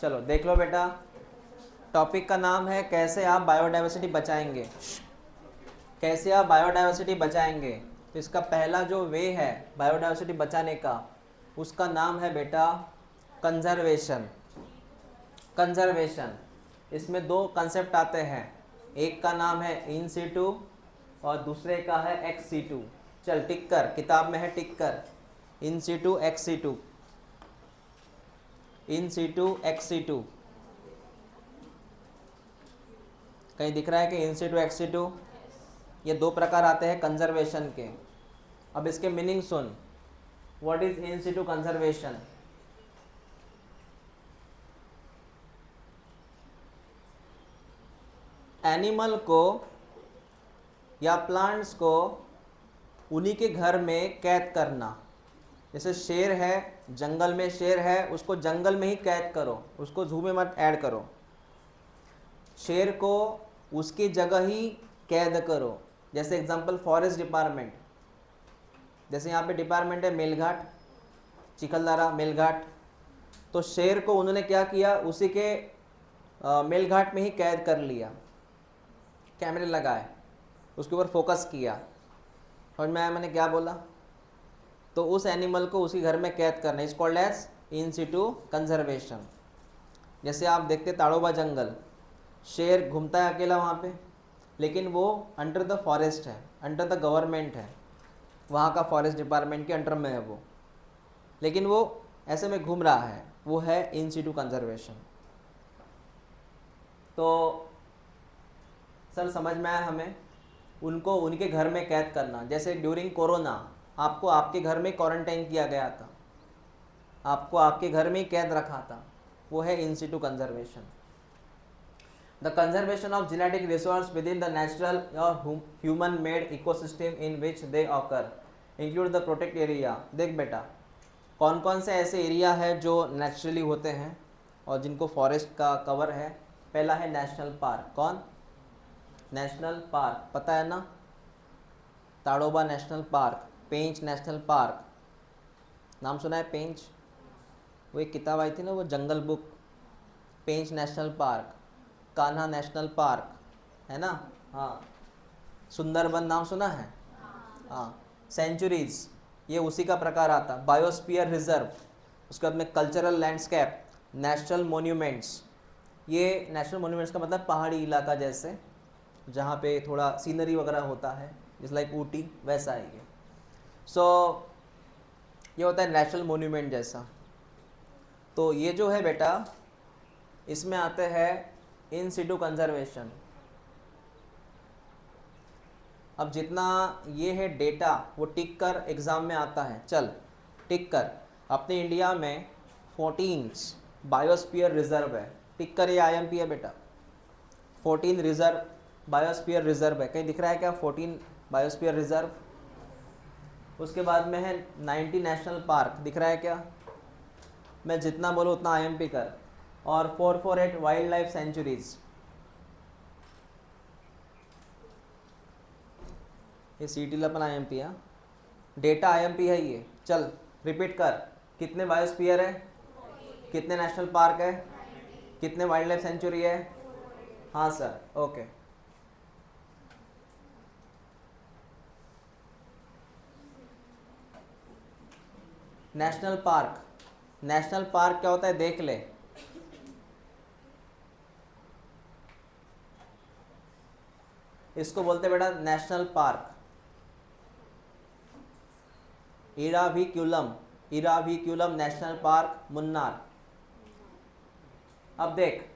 चलो देख लो बेटा, टॉपिक का नाम है कैसे आप बायोडाइवर्सिटी बचाएंगे। कैसे आप बायोडाइवर्सिटी बचाएंगे। तो इसका पहला जो वे है बायोडाइवर्सिटी बचाने का, उसका नाम है बेटा कंजर्वेशन। कंजर्वेशन, इसमें दो कंसेप्ट आते हैं, एक का नाम है इन सीटू और दूसरे का है एक्स सीटू। चल टिक कर, किताब में है टिक कर, in situ ex situ, in situ ex situ. कहीं दिख रहा है कि इन सीटू एक्स सीटू? ये दो प्रकार आते हैं कंजर्वेशन के। अब इसके मीनिंग सुन, what is in situ conservation. Animal को या प्लांट्स को उन्हीं के घर में कैद करना। जैसे शेर है, जंगल में शेर है, उसको जंगल में ही कैद करो, उसको जू में मत ऐड करो। शेर को उसकी जगह ही कैद करो। जैसे एग्जांपल फॉरेस्ट डिपार्टमेंट, जैसे यहाँ पे डिपार्टमेंट है मेलघाट, चिखलदरा मेलघाट, तो शेर को उन्होंने क्या किया, उसी के मेलघाट में ही कैद कर लिया, कैमरे लगाए, उसके ऊपर फोकस किया। समझ में आया मैंने क्या बोला? तो उस एनिमल को उसी घर में कैद करना is called as in situ conservation. जैसे आप देखते ताड़ोबा जंगल, शेर घूमता है अकेला वहाँ पे, लेकिन वो अंडर द फॉरेस्ट है, अंडर द गवर्नमेंट है, वहाँ का फॉरेस्ट डिपार्टमेंट के अंडर में है वो, लेकिन वो ऐसे में घूम रहा है, वो है इन सिटू कंजर्वेशन। तो सर समझ में आया हमें, उनको उनके घर में कैद करना। जैसे ड्यूरिंग कोरोना आपको आपके घर में क्वारंटाइन किया गया था, आपको आपके घर में ही कैद रखा था, वो है in situ conservation. The conservation of genetic resource within the natural और human made ecosystem in which they occur include the protect area. देख बेटा, कौन कौन से ऐसे एरिया है जो नेचुरली होते हैं और जिनको फॉरेस्ट का कवर है। पहला है नेशनल पार्क। कौन? नेशनल पार्क, पता है ना, ताड़ोबा नेशनल पार्क, पेंच नेशनल पार्क, नाम सुना है पेंच? वो एक किताब आई थी ना, वो jungle book, Pench national park, Kanha national park, है ना। हाँ, सुंदरबन नाम सुना है? हाँ, सेंचुरीज, ये उसी का प्रकार आता। बायोस्फीयर रिजर्व, उसके बाद में कल्चरल लैंडस्केप, नेशनल मोन्यूमेंट्स। ये नेशनल मोन्यूमेंट्स का मतलब पहाड़ी इलाका, जैसे जहाँ पे थोड़ा सीनरी वगैरह होता है, जिस लाइक ऊटी, वैसा है ये। सो ये होता है नेशनल मोन्यूमेंट जैसा। तो ये जो है बेटा, इसमें आते हैं इन सिटू कंजर्वेशन। अब जितना ये है डेटा, वो टिक कर एग्ज़ाम में आता है। चल टिक कर, अपने इंडिया में 14 बायोस्फीयर रिजर्व है। टिक कर, ये IMP है बेटा, 14 रिजर्व, बायोस्फीयर रिजर्व है। कहीं दिख रहा है क्या 14 बायोस्फीयर रिजर्व? उसके बाद में है 90 नेशनल पार्क, दिख रहा है क्या? मैं जितना बोलूँ उतना IMP कर। और 448 वाइल्ड लाइफ सेंचुरीज, ये सीटी लपन IMP है, डेटा IMP है ये। चल रिपीट कर, कितने बायोस्फीयर है, कितने नेशनल पार्क है, कितने वाइल्ड लाइफ सेंचुरी है? हाँ sir, okay. National park, national park क्या होता है देख ले। इसको बोलते बेटा national park, Eravikulam, Eravikulam national park, Munnar. अब देख,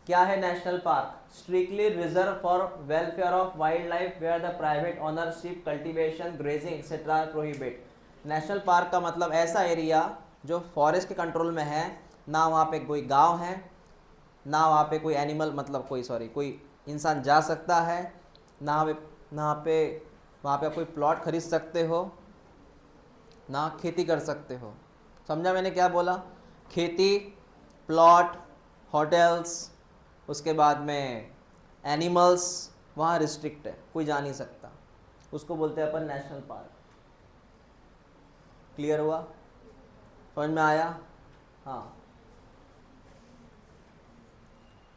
क्या है national park? Strictly reserve for welfare of wildlife where the private ownership, cultivation, grazing etcetera prohibit. नेशनल पार्क का मतलब ऐसा एरिया जो फॉरेस्ट के कंट्रोल में है, ना वहाँ पे कोई गांव है, ना वहाँ पे कोई एनिमल, मतलब कोई इंसान जा सकता है, ना पे वहाँ पे आप कोई प्लॉट खरीद सकते हो, ना खेती कर सकते हो। समझा मैंने क्या बोला? खेती, प्लॉट, होटल्स, उसके बाद में एनिमल्स, वहाँ रिस्ट्रिक्ट है, कोई जा नहीं सकता। उसको बोलते हैं अपन नेशनल पार्क। क्लियर हुआ? समझ में आया? हाँ,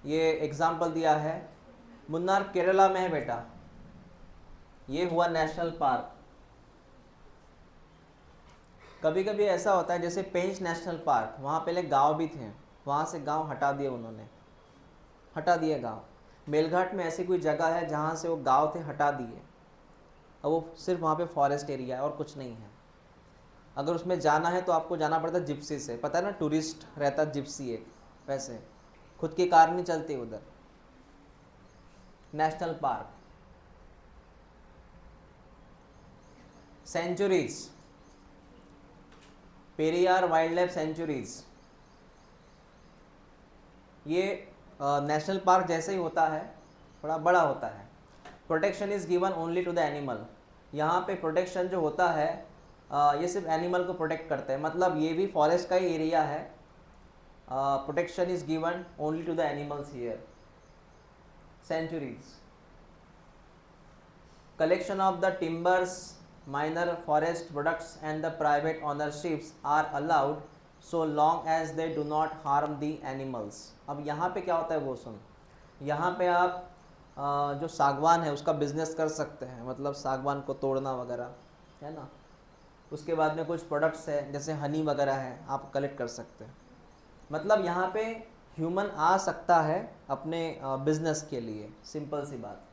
ये एग्जाम्पल दिया है। मुन्नार केरला में है बेटा, ये हुआ नेशनल पार्क। कभी कभी ऐसा होता है जैसे पेंच नेशनल पार्क, वहाँ पहले गांव भी थे, वहाँ से गांव हटा दिए उन्होंने, हटा दिए गांव। मेलघाट में ऐसी कोई जगह है जहाँ से वो गांव थे, हटा दिए, अब वो सिर्फ वहाँ पे फॉरेस्ट एरिया है और कुछ नहीं है। अगर उसमें जाना है तो आपको जाना पड़ता है जिप्सी से, पता है ना, टूरिस्ट रहता जिप्सी एक, वैसे खुद की कार नहीं चलती उधर। National park. Sanctuaries, Periyar wildlife sanctuaries, ये नेशनल पार्क जैसे ही होता है, थोड़ा बड़ा होता है। Protection is given only to the animal, यहाँ पे प्रोटेक्शन जो होता है ये सिर्फ एनिमल को प्रोटेक्ट करते हैं, मतलब ये भी फॉरेस्ट का ही एरिया है। Protection is given only to the animals here. Sanctuaries, collection of the timbers, minor forest products and the private ownerships are allowed so long as they do not harm the animals। अब यहाँ पे क्या होता है वो सुन, यहाँ पे आप जो सागवान है उसका बिजनेस कर सकते हैं, मतलब सागवान को तोड़ना वगैरह है ना, उसके बाद में कुछ प्रोडक्ट्स है जैसे हनी वगैरह है, आप कलेक्ट कर सकते हैं। मतलब यहाँ पे ह्यूमन आ सकता है अपने बिजनेस के लिए, सिंपल सी बात।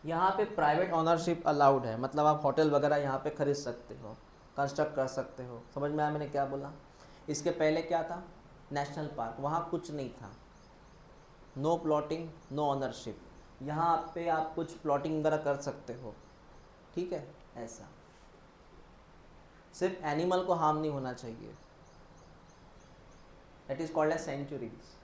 यहाँ पे प्राइवेट ओनरशिप अलाउड है, मतलब आप होटल वगैरह यहाँ पे खरीद सकते हो, कंस्ट्रक्ट कर सकते हो। समझ में आया मैंने क्या बोला? इसके पहले क्या था? नेशनल पार्क, वहाँ कुछ नहीं था, नो प्लॉटिंग नो ओनरशिप। यहाँ पे आप कुछ प्लॉटिंग वगैरह कर सकते हो, ठीक है, ऐसा। सिर्फ एनिमल को हार्म नहीं होना चाहिए, that is called as sanctuaries.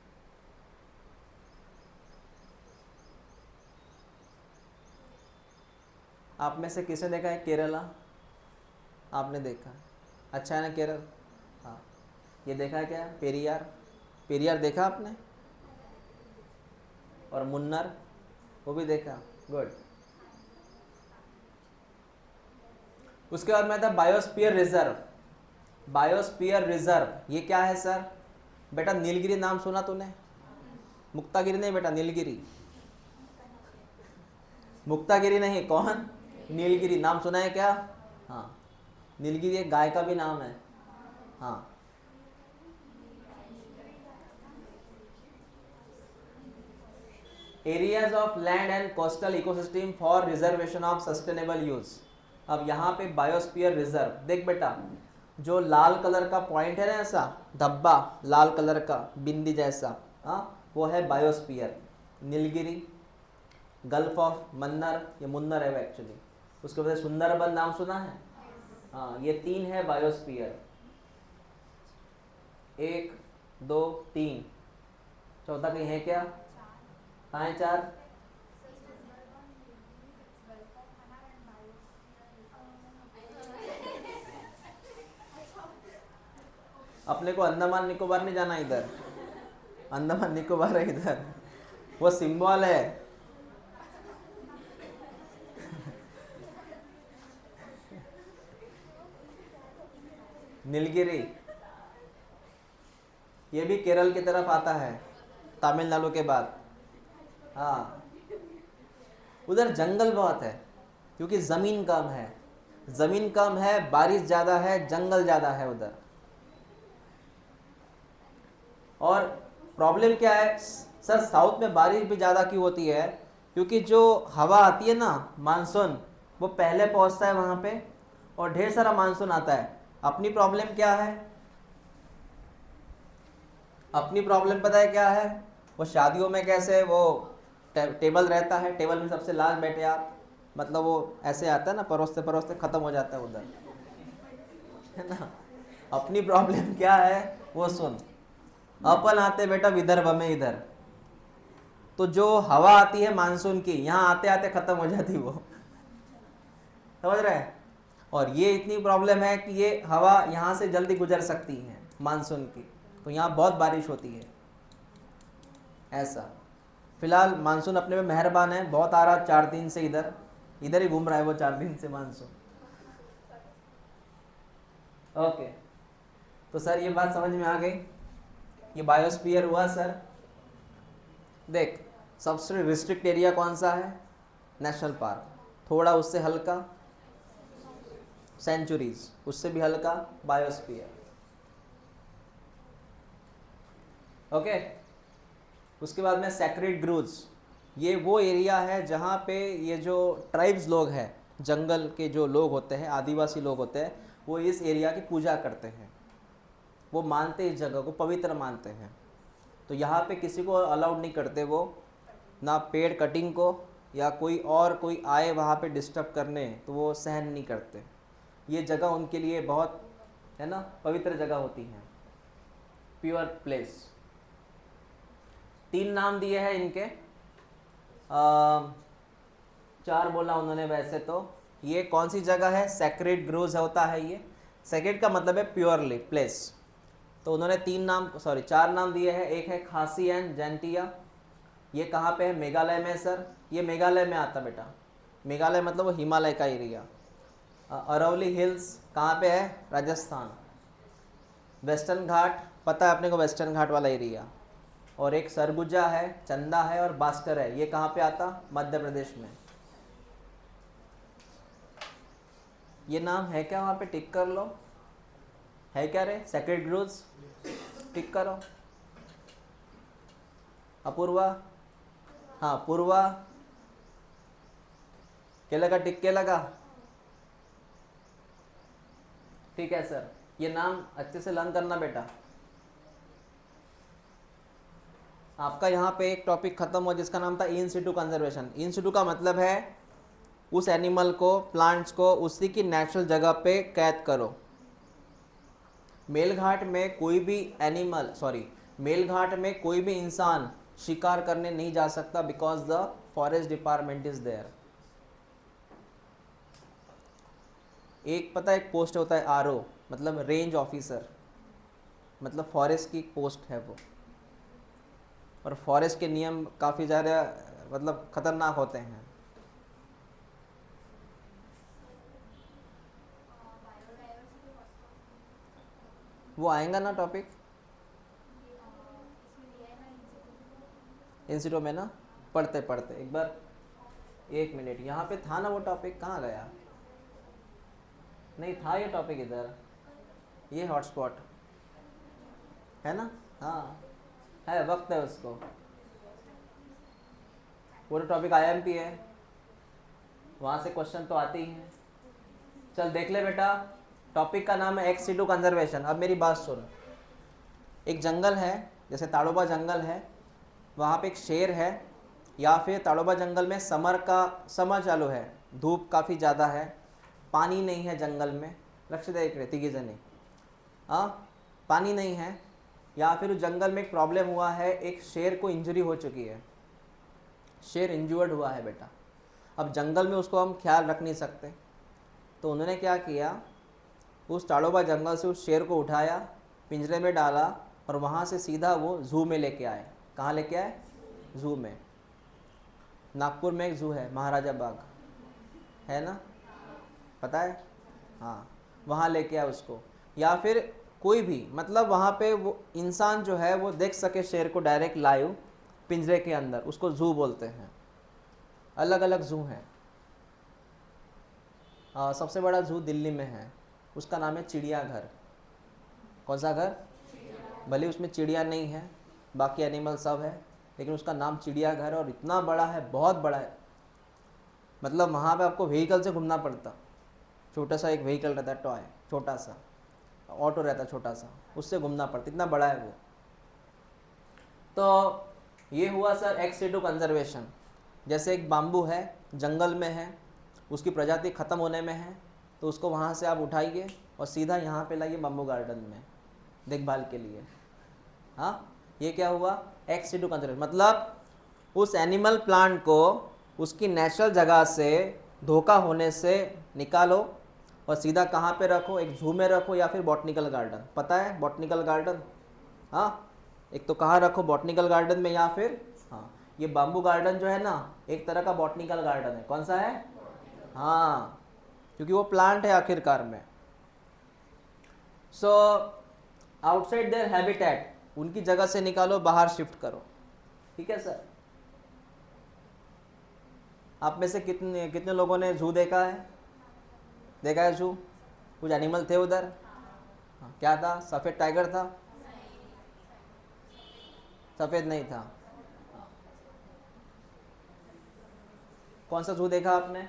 आप में से किसने देखा है केरला? आपने देखा, अच्छा है ना केरल? हाँ, ये देखा है क्या पेरियार? पेरियार देखा आपने? और मुन्नार, वो भी देखा, गुड। उसके बाद में था बायोस्फीयर रिजर्व। बायोस्फीयर रिजर्व ये क्या है सर? बेटा नीलगिरी नाम सुना तूने? मुक्तागिरी नहीं बेटा, नीलगिरी। मुक्तागिरी नहीं, कौन? नीलगिरी नाम सुना है क्या? हाँ, नीलगिरी एक गाय का भी नाम है। हाँ, areas of land and coastal ecosystem for reservation of sustainable use. अब यहाँ पे बायोस्फीयर रिजर्व, देख बेटा जो लाल कलर का पॉइंट है ना, ऐसा धब्बा लाल कलर का बिंदी जैसा, हाँ, वो है biosphere. Nilgiri, gulf of Mannar, ये मुन्नार है एक्चुअली। उसके बाद सुंदरबन नाम सुना है? हाँ, ये 3 है बायोस्फीयर, 1 2 3, चौथा कहीं है क्या? कहाँ है 4? अपने को अंडमान निकोबार नहीं जाना, इधर अंडमान निकोबार है, इधर वो सिंबल है। नीलगिरी ये भी केरल की तरफ आता है, तमिलनाडु के बाद। हाँ, उधर जंगल बहुत है क्योंकि ज़मीन कम है, ज़मीन कम है, बारिश ज़्यादा है, जंगल ज़्यादा है उधर। और प्रॉब्लम क्या है सर, साउथ में बारिश भी ज़्यादा क्यों होती है? क्योंकि जो हवा आती है ना, मानसून, वो पहले पहुंचता है वहाँ पे और ढेर सारा मानसून आता है। अपनी प्रॉब्लम क्या है? अपनी प्रॉब्लम पता है क्या है? वो शादियों में कैसे वो टेबल रहता है, टेबल में सबसे लास्ट बैठे आप, मतलब वो ऐसे आता है ना, परोसते परोसते ख़त्म हो जाता है उधर, है ना। अपनी प्रॉब्लम क्या है वो सुन। अपन आते बेटा विदर्भ में, इधर तो जो हवा आती है मानसून की, यहाँ आते आते ख़त्म हो जाती वो, समझ रहे हैं? और ये इतनी प्रॉब्लम है कि ये हवा यहाँ से जल्दी गुजर सकती है मानसून की, तो यहाँ बहुत बारिश होती है, ऐसा। फिलहाल मानसून अपने में मेहरबान है, बहुत आ रहा 4 दिन से, इधर इधर ही घूम रहा है वो 4 दिन से मानसून। ओके, तो सर ये बात समझ में आ गई, ये बायोस्फीयर हुआ सर। देख, सबसे रिस्ट्रिक्ट एरिया कौन सा है? National park. थोड़ा उससे हल्का सेंचुरीज, उससे भी हल्का बायोस्फीयर। ओके। उसके बाद में सैक्रेड ग्रोव्स, ये वो एरिया है जहाँ पे ये जो ट्राइब्स लोग हैं, जंगल के जो लोग होते हैं, आदिवासी लोग होते हैं, वो इस एरिया की पूजा करते हैं, वो मानते हैं, इस जगह को पवित्र मानते हैं। तो यहाँ पे किसी को अलाउड नहीं करते वो, ना पेड़ कटिंग को, या कोई आए वहाँ पे डिस्टर्ब करने, तो वो सहन नहीं करते। ये जगह उनके लिए बहुत, है ना, पवित्र जगह होती है, प्योर प्लेस। 3 नाम दिए हैं इनके, 4 बोला उन्होंने वैसे तो। ये कौन सी जगह है? सैक्रेड ग्रोव्स होता है ये। सैक्रेड का मतलब है प्योरली प्लेस। तो उन्होंने 4 नाम दिए हैं। एक है खासी एंड जैंतिया, ये कहाँ पे है? मेघालय में सर। ये मेघालय में आता बेटा, मेघालय मतलब वो हिमालय का एरिया। अरवली हिल्स कहाँ पे है? राजस्थान। वेस्टर्न घाट पता है अपने को, वेस्टर्न घाट वाला एरिया। और एक सरगुजा है, चंदा है और बास्टर है, ये कहाँ पे आता? मध्य प्रदेश में। ये नाम है क्या? वहाँ पे टिक कर लो, है क्या रे? सैक्रेड ग्रोव्स टिक करो। अपूर्वा, हाँ पूर्वा, क्या लगा? टिक के लगा? ठीक है सर, ये नाम अच्छे से लर्न करना बेटा। आपका यहाँ पे एक टॉपिक खत्म हुआ जिसका नाम था इन सिटू कंजर्वेशन। इन सिटू का मतलब है उस एनिमल को, प्लांट्स को उसी की नेचुरल जगह पे कैद करो। मेलघाट में कोई भी एनिमल, मेलघाट में कोई भी इंसान शिकार करने नहीं जा सकता, because the forest department is there. एक पता है, एक पोस्ट होता है आरओ, मतलब रेंज ऑफिसर, मतलब फॉरेस्ट की पोस्ट है वो। और फॉरेस्ट के नियम काफ़ी ज़्यादा मतलब खतरनाक होते हैं। वो आएगा ना टॉपिक इंस्टीट्यूट में ना, पढ़ते पढ़ते एक बार। 1 मिनट, यहाँ पे था ना वो टॉपिक, कहाँ गया? नहीं था ये टॉपिक इधर, ये हॉटस्पॉट है ना, हाँ है, वक्त है उसको। वो तो टॉपिक IMP है, वहाँ से क्वेश्चन तो आते ही हैं। चल देख ले बेटा, टॉपिक का नाम है ex-situ कंजर्वेशन। अब मेरी बात सुन, एक जंगल है, जैसे ताड़ोबा जंगल है, वहाँ पे एक शेर है, या फिर ताड़ोबा जंगल में समर चालू है, धूप काफ़ी ज़्यादा है, पानी नहीं है जंगल में, लक्ष्य देख रहे तीगे जने, हाँ पानी नहीं है, या फिर उस जंगल में एक प्रॉब्लम हुआ है, एक शेर को इंजरी हो चुकी है, शेर इंजर्ड हुआ है बेटा। अब जंगल में उसको हम ख्याल रख नहीं सकते, तो उन्होंने क्या किया, उस ताड़ोबा जंगल से उस शेर को उठाया, पिंजरे में डाला, और वहाँ से सीधा वो जू में लेके आए। कहाँ लेके आए? जू में। नागपुर में एक जू है, महाराजा बाग, है ना, पता है, हाँ वहाँ लेके आए उसको। या फिर कोई भी, मतलब वहाँ पे वो इंसान जो है वो देख सके शेर को डायरेक्ट लाइव पिंजरे के अंदर, उसको जू बोलते हैं। अलग अलग जू हैं। सबसे बड़ा जू दिल्ली में है, उसका नाम है चिड़ियाघर। कौन सा घर? भले उसमें चिड़िया नहीं है, बाकी एनिमल सब है, लेकिन उसका नाम चिड़ियाघर है, और इतना बड़ा है, बहुत बड़ा है। मतलब वहाँ पे आपको व्हीकल से घूमना पड़ता, छोटा सा एक व्हीकल रहता है, टॉय छोटा सा ऑटो रहता है छोटा सा, उससे घूमना पड़ता, इतना बड़ा है वो। तो ये हुआ सर ex-situ कंजर्वेशन। जैसे एक बाम्बू है, जंगल में है, उसकी प्रजाति ख़त्म होने में है, तो उसको वहाँ से आप उठाइए और सीधा यहाँ पे लाइए बाम्बू गार्डन में देखभाल के लिए। हाँ, ये क्या हुआ? ex-situ कंजर्वेशन, मतलब उस एनिमल प्लांट को उसकी नेचुरल जगह से धोखा होने से निकालो और सीधा कहाँ पे रखो? एक जू में रखो, या फिर बॉटनिकल गार्डन। पता है बॉटनिकल गार्डन? हाँ, एक तो कहाँ रखो? बॉटनिकल गार्डन में, या फिर हाँ ये बाम्बू गार्डन जो है ना, एक तरह का बॉटनिकल गार्डन है। कौन सा है? हाँ, क्योंकि वो प्लांट है आखिरकार में। सो आउटसाइड देयर हैबिटेट, उनकी जगह से निकालो, बाहर शिफ्ट करो। ठीक है सर। आप में से कितने कितने लोगों ने जू देखा है? देखा है जू? कुछ एनिमल थे उधर? हाँ, क्या था? सफ़ेद टाइगर था? सफ़ेद नहीं था। कौन सा जू देखा आपने?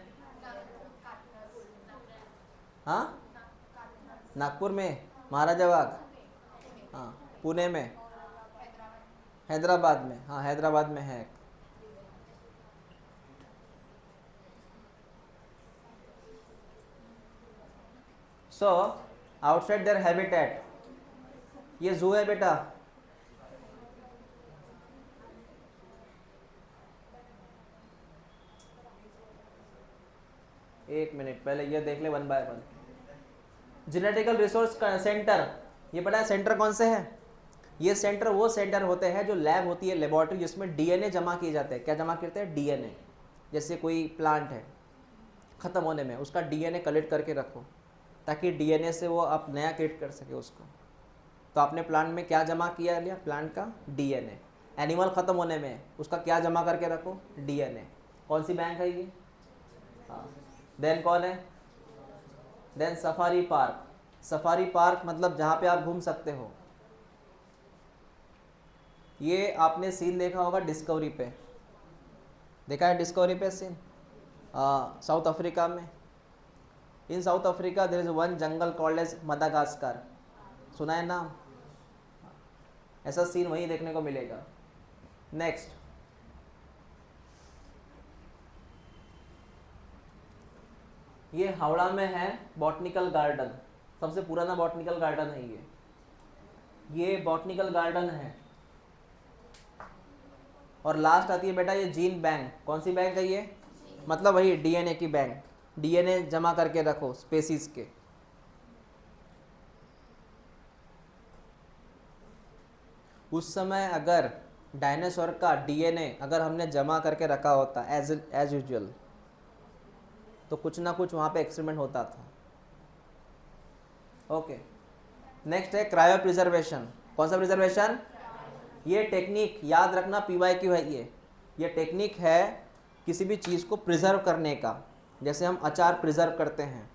हाँ, नागपुर में महाराजा बाग। हाँ, पुणे में, हैदराबाद में। हाँ, हैदराबाद में है। सो आउटसाइड देयर हैबिटेट, ये जू है बेटा। एक मिनट, पहले ये देख ले one by one. Genetical resource centre, ये पता है सेंटर कौन से है? ये सेंटर वो सेंटर होते हैं जो लैब होती है, लेबोरेटरी, जिसमें डीएनए जमा किए जाते हैं। क्या जमा करते हैं? डीएनए। जैसे कोई प्लांट है, ख़त्म होने में उसका डीएनए कलेक्ट करके रखो, ताकि डीएनए से वो आप नया क्रिएट कर सके उसको। तो आपने प्लांट में क्या जमा किया लिया? प्लांट का डीएनए। एनिमल ख़त्म होने में उसका क्या जमा करके रखो? डीएनए। कौन सी बैंक है ये? हाँ। देन कौन है? Then safari park. Safari park मतलब जहाँ पे आप घूम सकते हो। ये आपने सीन देखा होगा डिस्कवरी पे, देखा है डिस्कवरी पे सीन? साउथ अफ्रीका में, in South Africa there is one jungle called as Madagascar. सुना है नाम? ऐसा सीन वहीं देखने को मिलेगा। नेक्स्ट, ये हावड़ा में है बॉटनिकल गार्डन, सबसे पुराना बॉटनिकल गार्डन है ये बॉटनिकल गार्डन है। और लास्ट आती है बेटा ये जीन बैंक। कौन सी बैंक है ये? मतलब वही डीएनए की बैंक, डीएनए जमा करके रखो स्पेसीज के। उस समय अगर डायनासोर का डीएनए अगर हमने जमा करके रखा होता एज यूजुअल, तो कुछ ना कुछ वहाँ पे एक्सपेरिमेंट होता था। ओके, नेक्स्ट है क्रायो प्रिजर्वेशन। कौन सा प्रिजर्वेशन? ये टेक्निक याद रखना, PYQ है ये टेक्निक है किसी भी चीज़ को प्रिजर्व करने का। जैसे हम अचार प्रिजर्व करते हैं,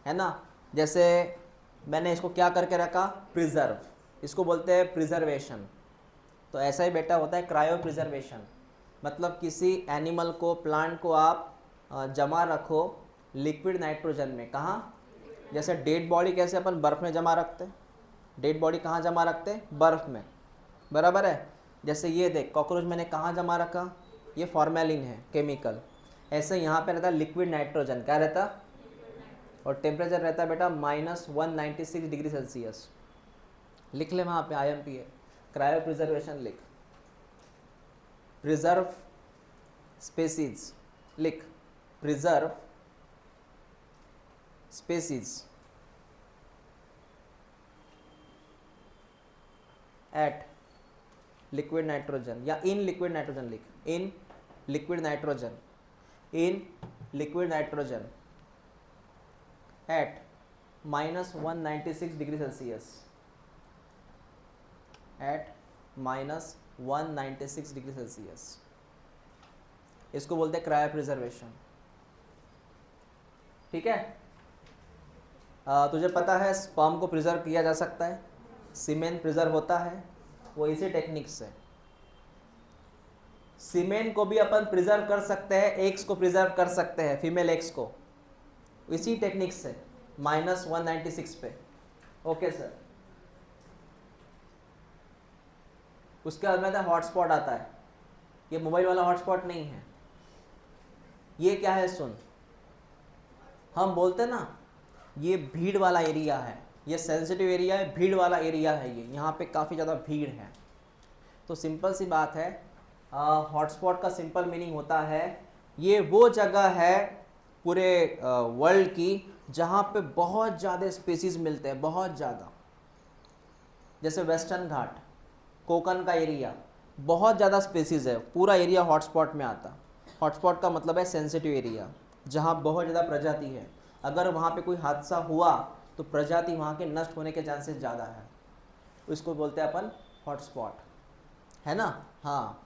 है ना? जैसे मैंने इसको क्या करके रखा? प्रिजर्व, इसको बोलते हैं प्रिजर्वेशन। तो ऐसा ही बेटा होता है क्रायो प्रिजर्वेशन। मतलब किसी एनिमल को, प्लांट को आप जमा रखो लिक्विड नाइट्रोजन में। कहाँ? जैसे डेड बॉडी कैसे अपन बर्फ़ में जमा रखते हैं, डेड बॉडी कहाँ जमा रखते हैं? बर्फ़ में, बराबर है। जैसे ये देख कॉकरोच मैंने कहाँ जमा रखा? ये फॉर्मेलिन है केमिकल। ऐसे यहाँ पे रहता है लिक्विड नाइट्रोजन। क्या रहता? और टेम्परेचर रहता है बेटा -196 डिग्री सेल्सियस। लिख ले वहाँ पे IMPA, क्रायो प्रिजर्वेशन लिख। प्रिजर्व स्पेसीज लिख, preserve species at liquid nitrogen, या इन लिक्विड नाइट्रोजन लिख, in liquid nitrogen, in liquid nitrogen at -196 degree Celsius, at -196 degree Celsius. इसको बोलते हैं क्रायो प्रिजर्वेशन। ठीक है? तुझे पता है स्पर्म को प्रिजर्व किया जा सकता है, सीमेन प्रिजर्व होता है, वो इसी टेक्निक से। सीमेन को भी अपन प्रिजर्व कर सकते हैं, एग्स को प्रिजर्व कर सकते हैं, फीमेल एग्स को, इसी टेक्निक से -196 पे। Okay sir. उसके बाद में हॉटस्पॉट आता है। ये मोबाइल वाला हॉटस्पॉट नहीं है। ये क्या है सुन, हम बोलते हैं ना ये भीड़ वाला एरिया है, ये सेंसिटिव एरिया है, भीड़ वाला एरिया है ये, यहाँ पे काफ़ी ज़्यादा भीड़ है। तो सिंपल सी बात है, हॉटस्पॉट का सिंपल मीनिंग होता है ये वो जगह है पूरे वर्ल्ड की जहाँ पे बहुत ज़्यादा स्पीसीज मिलते हैं, बहुत ज़्यादा। जैसे वेस्टर्न घाट, कोकन का एरिया, बहुत ज़्यादा स्पीसीज है, पूरा एरिया हॉटस्पॉट में आता। हॉटस्पॉट का मतलब है सेंसिटिव एरिया, जहाँ बहुत ज़्यादा प्रजाति है। अगर वहाँ पे कोई हादसा हुआ तो प्रजाति वहाँ के नष्ट होने के चांसेस ज़्यादा है। इसको बोलते हैं अपन हॉटस्पॉट, है ना? हाँ,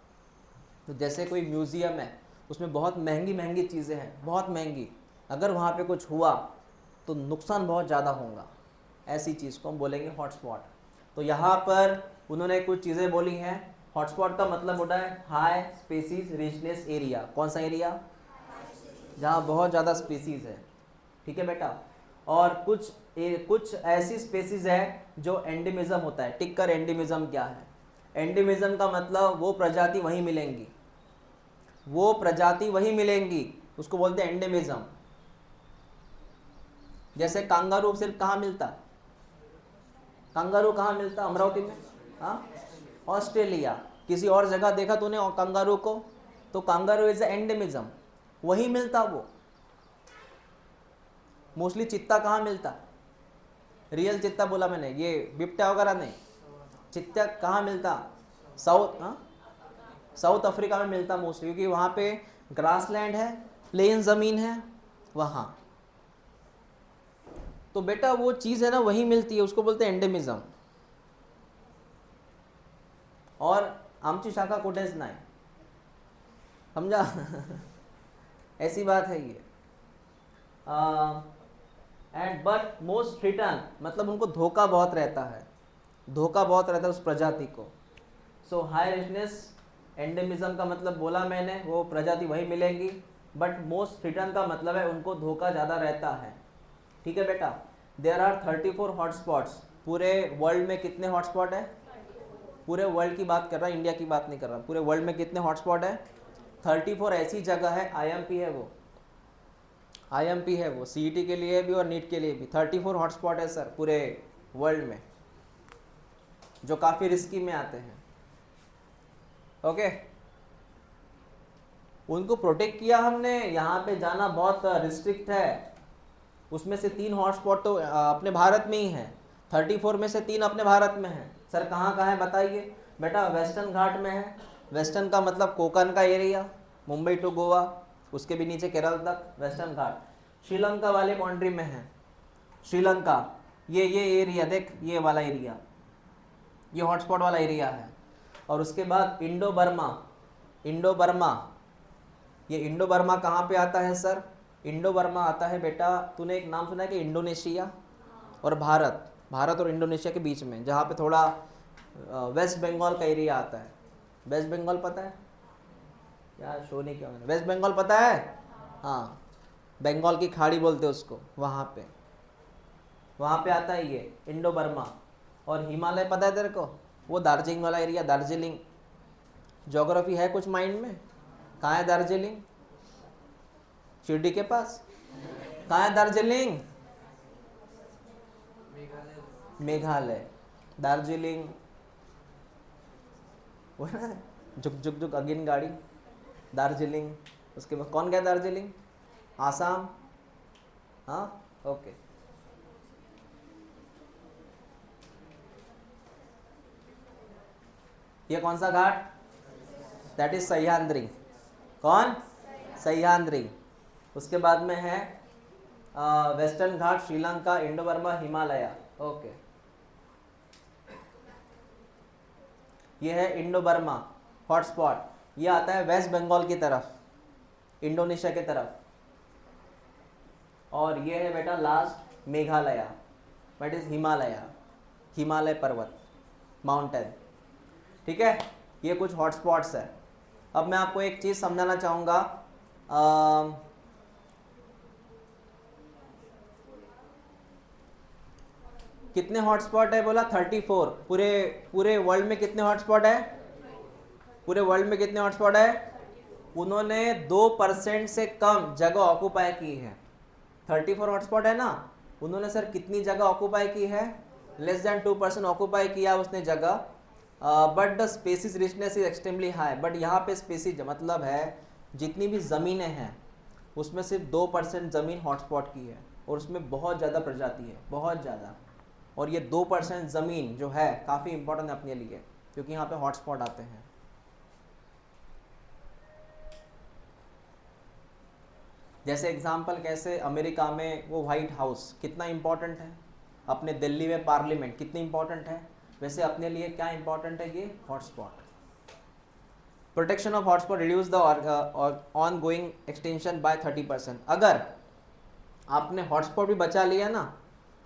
तो जैसे कोई म्यूज़ियम है उसमें बहुत महंगी महंगी चीज़ें हैं, बहुत महंगी। अगर वहाँ पे कुछ हुआ तो नुकसान बहुत ज़्यादा होगा। ऐसी चीज़ को हम बोलेंगे हॉटस्पॉट। तो यहाँ पर उन्होंने कुछ चीज़ें बोली हैं। हॉटस्पॉट का मतलब होता है हाई स्पेसीज रिचनेस एरिया। कौन सा एरिया? जहाँ बहुत ज़्यादा स्पेसीज है। ठीक है बेटा। और कुछ ऐसी स्पेसीज है जो एंडेमिज्म होता है। टिक कर एंडेमिज्म क्या है? एंडेमिज्म का मतलब वो प्रजाति वहीं मिलेंगी, वो प्रजाति वहीं मिलेंगी, उसको बोलते हैं एंडेमिज्म। जैसे कांगारू सिर्फ कहाँ मिलता? कांगारू कहाँ मिलता? अमरावती में? हाँ, ऑस्ट्रेलिया। किसी और जगह देखा तूने कांगारू को? तो कांगारू इज एंडेमिज्म, वहीं मिलता वो। मोस्टली चित्ता कहाँ मिलता? रियल चित्ता बोला मैंने, ये बिबटा वगैरह नहीं। चित्ता कहाँ मिलता? साउथ, हाँ, साउथ अफ्रीका में मिलता मोस्टली, क्योंकि वहाँ पे ग्रासलैंड है, प्लेन ज़मीन है वहाँ। तो बेटा वो चीज़ है ना वहीं मिलती है, उसको बोलते हैं एंडेमिज्म। और आमची शाखा कोटेज नाय, समझा? ऐसी बात है ये। एंड बट मोस्ट थ्रेटन, मतलब उनको धोखा बहुत रहता है, धोखा बहुत रहता है उस प्रजाति को। सो हाई रिचनेस एंडेमिज्म का मतलब बोला मैंने, वो प्रजाति वहीं मिलेंगी। बट मोस्ट थ्रेटन का मतलब है उनको धोखा ज़्यादा रहता है। ठीक है बेटा। There are 34 hotspots. पूरे वर्ल्ड में कितने हॉटस्पॉट है? पूरे वर्ल्ड की बात कर रहा है, इंडिया की बात नहीं कर रहा। पूरे वर्ल्ड में कितने हॉटस्पॉट है? 34 ऐसी जगह है, आईएमपी है वो, आईएमपी है वो, सीईटी के लिए भी और नीट के लिए भी। 34 हॉटस्पॉट है सर पूरे वर्ल्ड में, जो काफ़ी रिस्की में आते हैं। ओके, उनको प्रोटेक्ट किया हमने। यहाँ पे जाना बहुत रिस्ट्रिक्ट है। उसमें से 3 हॉटस्पॉट तो अपने भारत में ही हैं। 34 में से 3 अपने भारत में हैं। सर कहाँ कहाँ है बताइए? बेटा वेस्टर्न घाट में है। वेस्टर्न का मतलब कोकन का एरिया, मुंबई टू गोवा, उसके भी नीचे केरल तक वेस्टर्न घाट। श्रीलंका वाले बाउंड्री में है, श्रीलंका। ये एरिया देख, ये वाला एरिया, ये हॉटस्पॉट वाला एरिया है। और उसके बाद इंडो बर्मा, इंडो बर्मा, ये इंडो बर्मा कहाँ पे आता है सर? इंडो बर्मा आता है बेटा, तूने एक नाम सुना है कि इंडोनेशिया और भारत, भारत और इंडोनेशिया के बीच में, जहाँ पे थोड़ा वेस्ट बंगाल का एरिया आता है। वेस्ट बंगाल पता है यार? शो नहीं किया मैंने। वेस्ट बंगाल पता है? हाँ, बंगाल की खाड़ी बोलते हैं उसको, वहाँ पे आता है ये इंडो बर्मा। और हिमालय पता है तेरे को? वो दार्जिलिंग वाला एरिया, दार्जिलिंग। ज्योग्राफी है कुछ माइंड में? कहाँ है दार्जिलिंग? शिरडी के पास। कहाँ है दार्जिलिंग? मेघालय। दार्जिलिंग वो ना, झुक झुक झुक अगिन गाड़ी, दार्जिलिंग। उसके बाद कौन गया दार्जिलिंग? आसाम। हाँ, ओके। ये कौन सा घाट? That is Sahyadri. कौन? सह्याद्री। उसके बाद में है Western Ghat, Sri Lanka, Indo Burma, Himalaya. Okay, ये है इंडो बर्मा हॉटस्पॉट। ये आता है वेस्ट बंगाल की तरफ, इंडोनेशिया की तरफ। और ये है बेटा last Meghalaya, that is Himalaya, Himalaya पर्वत, माउंटेन। ठीक है, ये कुछ हॉटस्पॉट्स है। अब मैं आपको एक चीज़ समझाना चाहूँगा। कितने हॉटस्पॉट है बोला? 34। पूरे वर्ल्ड में कितने हॉटस्पॉट है? पूरे वर्ल्ड में कितने हॉटस्पॉट है? उन्होंने 2% से कम जगह ऑक्युपाई की है। 34 हॉटस्पॉट है ना, उन्होंने सर कितनी जगह ऑक्युपाई की है? लेस देन 2% ऑक्युपाई किया उसने जगह। But the species richness is extremely high. But यहाँ पे स्पेसिस मतलब है जितनी भी ज़मीनें हैं उसमें सिर्फ 2% ज़मीन हॉटस्पॉट की है, और उसमें बहुत ज़्यादा प्रजाति है, बहुत ज़्यादा। और ये 2% ज़मीन जो है काफ़ी इंपॉर्टेंट है अपने लिए, क्योंकि यहाँ पे हॉटस्पॉट आते हैं। जैसे एग्जाम्पल, कैसे अमेरिका में वो वाइट हाउस कितना इंपॉर्टेंट है, अपने दिल्ली में पार्लियामेंट कितनी इंपॉर्टेंट है, वैसे अपने लिए क्या इंपॉर्टेंट है ये hotspot. Protection of hotspot reduce the ongoing extension by 30%। अगर आपने हॉटस्पॉट भी बचा लिया ना,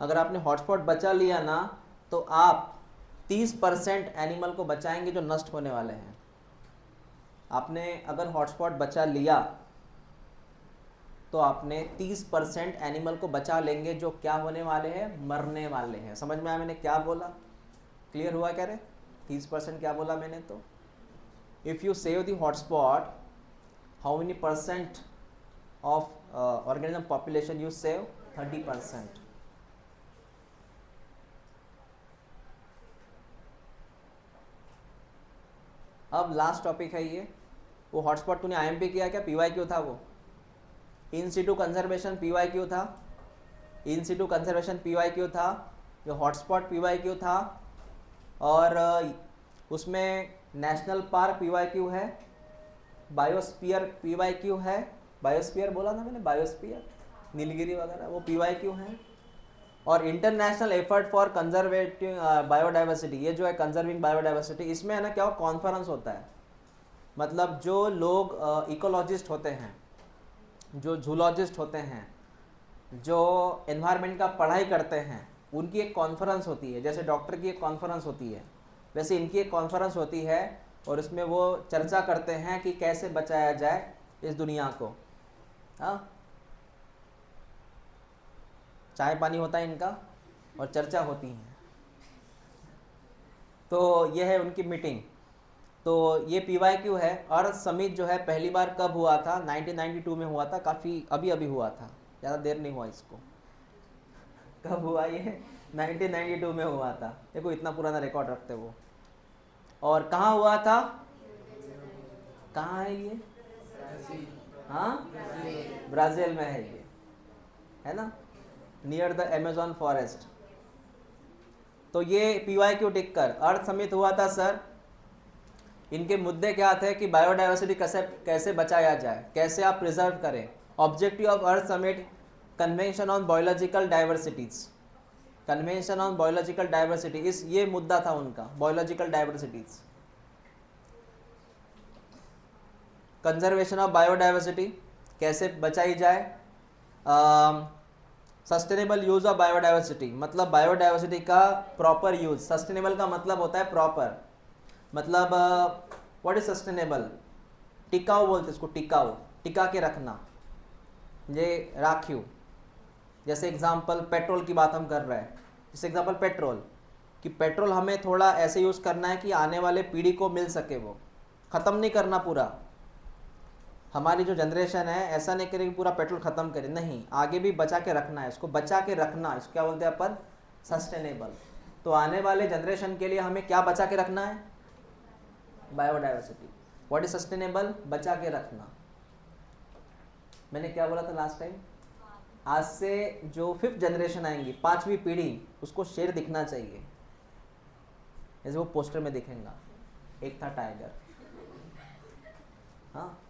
अगर आपने हॉटस्पॉट बचा लिया ना, तो आप 30% एनिमल को बचाएंगे जो नष्ट होने वाले हैं। आपने अगर हॉटस्पॉट बचा लिया तो आपने 30% एनिमल को बचा लेंगे जो क्या होने वाले हैं, मरने वाले हैं। समझ में आया मैंने क्या बोला? क्लियर हुआ क्या रे? 30% क्या बोला मैंने? तो if you save the hotspot, how many percent of organism population you save? 30%। अब लास्ट टॉपिक है ये। वो हॉटस्पॉट तूने आईएमपी किया क्या? पीवाईक्यू था वो। इन सिटू कंजर्वेशन पीवाईक्यू था। इन सिटू कंजर्वेशन पीवाईक्यू था। जो हॉटस्पॉट पीवाईक्यू था। और उसमें नेशनल पार्क पीवाईक्यू है, बायोस्फीयर पीवाईक्यू है। बायोस्फीयर बोला ना मैंने, बायोस्फीयर नीलगिरी वगैरह, वो पीवाईक्यू है। और इंटरनेशनल एफर्ट फॉर कंजर्वेटिंग बायोडाइवर्सिटी, ये जो है कंजर्विंग बायोडाइवर्सिटी, इसमें है ना क्या कॉन्फ्रेंस होता है। मतलब जो लोग इकोलॉजिस्ट होते हैं, जो जूलॉजिस्ट होते हैं, जो एनवायरनमेंट का पढ़ाई करते हैं, उनकी एक कॉन्फ्रेंस होती है। जैसे डॉक्टर की एक कॉन्फ्रेंस होती है, वैसे इनकी एक कॉन्फ्रेंस होती है। और इसमें वो चर्चा करते हैं कि कैसे बचाया जाए इस दुनिया को। हाँ, चाय पानी होता है इनका और चर्चा होती है। तो ये है उनकी मीटिंग। तो ये पीवाईक्यू है। अर्थ समिट जो है पहली बार कब हुआ था? 1992 में हुआ था। काफ़ी अभी अभी हुआ था, ज़्यादा देर नहीं हुआ इसको। कब हुआ ये? 1992 में हुआ था। देखो इतना पुराना रिकॉर्ड रखते वो। और कहाँ हुआ था? कहाँ है ये? हाँ, ब्राज़ील में है ये, है ना, नियर द अमेज़न फॉरेस्ट। तो ये पीवाईक्यू टिक कर अर्थ समिट हुआ था सर। इनके मुद्दे क्या थे कि बायोडाइवर्सिटी कैसे कैसे बचाया जाए, कैसे आप प्रिजर्व करें। Objective of earth summit, convention on biological diversities, convention on biological diversity, इस ये मुद्दा था उनका, biological diversities. Conservation of biodiversity, कैसे बचाई जाए। सस्टेनेबल यूज ऑफ बायोडाइवर्सिटी, मतलब बायोडाइवर्सिटी का प्रॉपर यूज। सस्टेनेबल का मतलब होता है प्रॉपर, मतलब व्हाट इज सस्टेनेबल? टिकाऊ बोलते इसको, टिकाऊ, टिका के रखना, ये राखियो। जैसे एग्जांपल पेट्रोल की बात हम कर रहे हैं, जैसे एग्जांपल पेट्रोल, कि पेट्रोल हमें थोड़ा ऐसे यूज़ करना है कि आने वाले पीढ़ी को मिल सके, वो ख़त्म नहीं करना पूरा। हमारी जो जनरेशन है ऐसा नहीं करेगी पूरा पेट्रोल ख़त्म करे, नहीं, आगे भी बचा के रखना है, इसको बचा के रखना, इसको क्या बोलते हैं अपन? सस्टेनेबल। तो आने वाले जनरेशन के लिए हमें क्या बचा के रखना है? बायोडाइवर्सिटी। What is sustainable? बचा के रखना। मैंने क्या बोला था लास्ट टाइम? आज से जो 5th जनरेशन आएंगी, 5वीं पीढ़ी, उसको शेर दिखना चाहिए, जैसे वो पोस्टर में दिखेगा, एक था टाइगर। हाँ,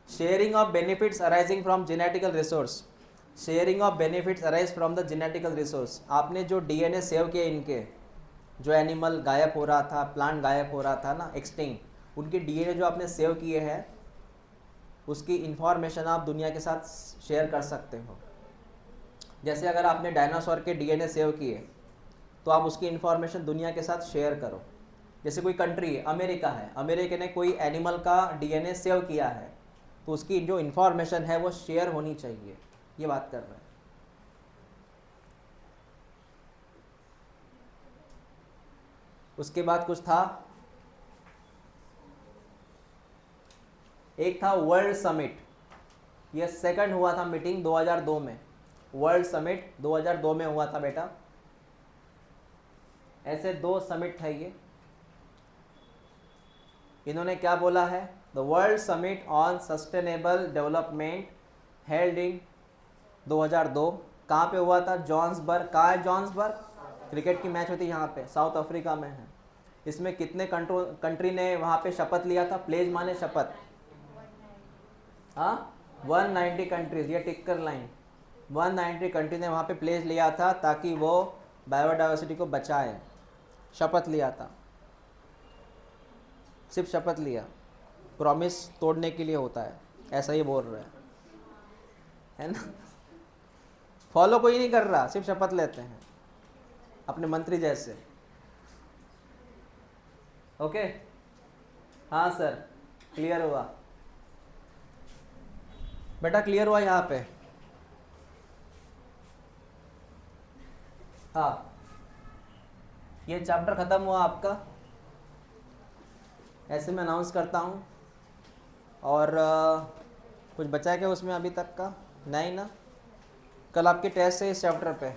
sharing of benefits arising from genetical resource, sharing of benefits arise from the genetical resource. आपने जो डीएनए सेव किए इनके, जो एनिमल गायब हो रहा था, प्लांट गायब हो रहा था ना, एक्सटिंक्ट, उनके डीएनए जो आपने सेव किए हैं, उसकी इंफॉर्मेशन आप दुनिया के साथ शेयर कर सकते हो। जैसे अगर आपने डायनासोर के डीएनए सेव किए तो आप उसकी इंफॉर्मेशन दुनिया के साथ शेयर करो। जैसे कोई कंट्री है, अमेरिका है, अमेरिका ने कोई एनिमल का डीएनए सेव किया है, तो उसकी जो इंफॉर्मेशन है वो शेयर होनी चाहिए, ये बात कर रहे हैं। उसके बाद कुछ था, एक था वर्ल्ड समिट, ये सेकंड हुआ था मीटिंग 2002 में। वर्ल्ड समिट 2002 में हुआ था बेटा। ऐसे 2 समिट है ये। इन्होंने क्या बोला है? The world summit on sustainable development held in 2002। कहाँ पे हुआ था? जॉन्सबर्ग। कहाँ है जॉन्सबर्ग? क्रिकेट की मैच होती है यहाँ पे, साउथ अफ्रीका में है। इसमें कितने कंट्री ने वहाँ पे शपथ लिया था? प्लेज माने शपथ। हाँ, 190 कंट्रीज, ये टिक्कर लाइन, 190 कंट्री ने वहाँ पे प्लेज लिया था ताकि वो बायोडाइवर्सिटी को बचाए। शपथ लिया था, सिर्फ शपथ लिया, प्रॉमिस तोड़ने के लिए होता है, ऐसा ही बोल रहे हैं, है ना। फॉलो कोई नहीं कर रहा, सिर्फ शपथ लेते हैं अपने मंत्री जैसे। ओके, हाँ सर, क्लियर हुआ बेटा, क्लियर हुआ यहाँ पे। हाँ, ये चैप्टर ख़त्म हुआ आपका, ऐसे मैं अनाउंस करता हूँ। और कुछ बचा है क्या उसमें अभी तक का? नहीं ना, कल आपके टेस्ट है इस चैप्टर पे।